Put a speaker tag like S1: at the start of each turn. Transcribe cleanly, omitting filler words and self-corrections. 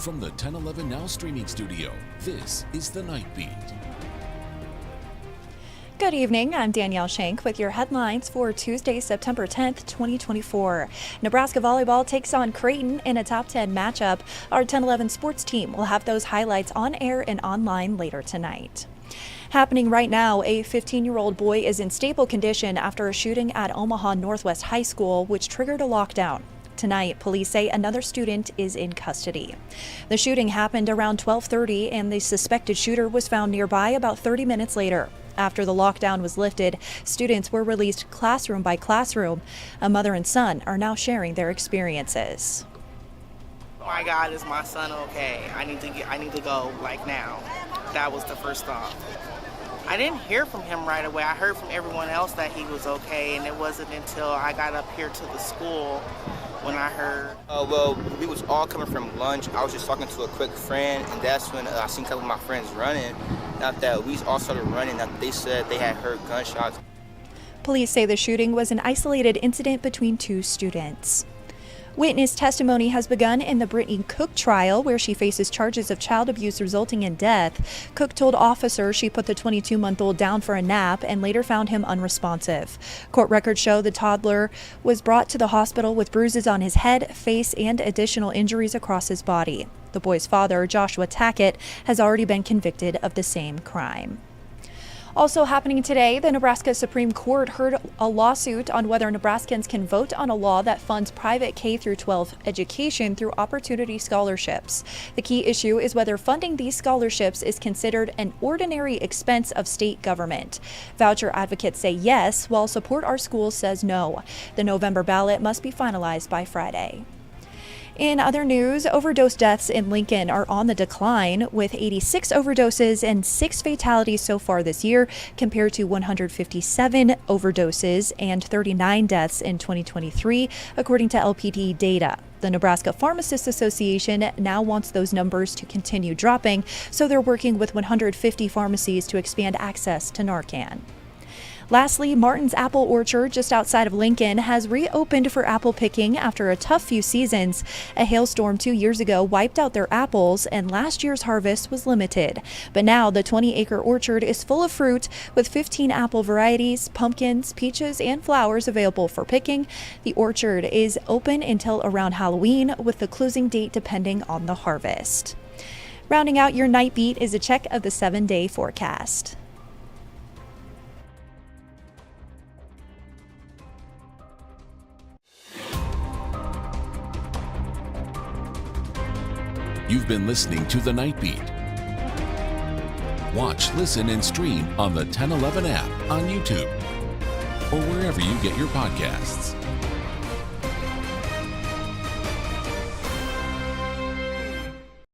S1: From the 1011 Now streaming studio, this is The Night Beat.
S2: Good evening, I'm Danielle Shenk with your headlines for Tuesday, September 10th, 2024. Nebraska volleyball takes on Creighton in a top 10 matchup. Our 1011 sports team will have those highlights on air and online later tonight. Happening right now, a 15-year-old boy is in stable condition after a shooting at Omaha Northwest High School, which triggered a lockdown. Tonight, police say another student is in custody. The shooting happened around 12:30, and the suspected shooter was found nearby about 30 minutes later. After the lockdown was lifted, students were released classroom by classroom. A mother and son are now sharing their experiences.
S3: Oh my God, is my son okay? I need to go like now. That was the first thought. I didn't hear from him right away. I heard from everyone else that he was okay, and it wasn't until I got up here to the school when I heard.
S4: Well, we was all coming from lunch. I was just talking to a quick friend, and that's when I seen a couple of my friends running. Not that we all started running, that they said they had heard gunshots.
S2: Police say the shooting was an isolated incident between two students. Witness testimony has begun in the Brittany Cook trial, where she faces charges of child abuse resulting in death. Cook told officers she put the 22-month-old down for a nap and later found him unresponsive. Court records show the toddler was brought to the hospital with bruises on his head, face, and additional injuries across his body. The boy's father, Joshua Tackett, has already been convicted of the same crime. Also happening today, the Nebraska Supreme Court heard a lawsuit on whether Nebraskans can vote on a law that funds private K-12 education through opportunity scholarships. The key issue is whether funding these scholarships is considered an ordinary expense of state government. Voucher advocates say yes, while Support Our Schools says no. The November ballot must be finalized by Friday. In other news, overdose deaths in Lincoln are on the decline, with 86 overdoses and 6 fatalities so far this year, compared to 157 overdoses and 39 deaths in 2023, according to LPD data. The Nebraska Pharmacists Association now wants those numbers to continue dropping, so they're working with 150 pharmacies to expand access to Narcan. Lastly, Martin's Apple Orchard just outside of Lincoln has reopened for apple picking after a tough few seasons. A hailstorm 2 years ago wiped out their apples, and last year's harvest was limited. But now the 20-acre orchard is full of fruit, with 15 apple varieties, pumpkins, peaches, and flowers available for picking. The orchard is open until around Halloween, with the closing date depending on the harvest. Rounding out your night beat is a check of the 7-day forecast.
S1: You've been listening to The Night Beat. Watch, listen, and stream on the 1011 app on YouTube or wherever you get your podcasts.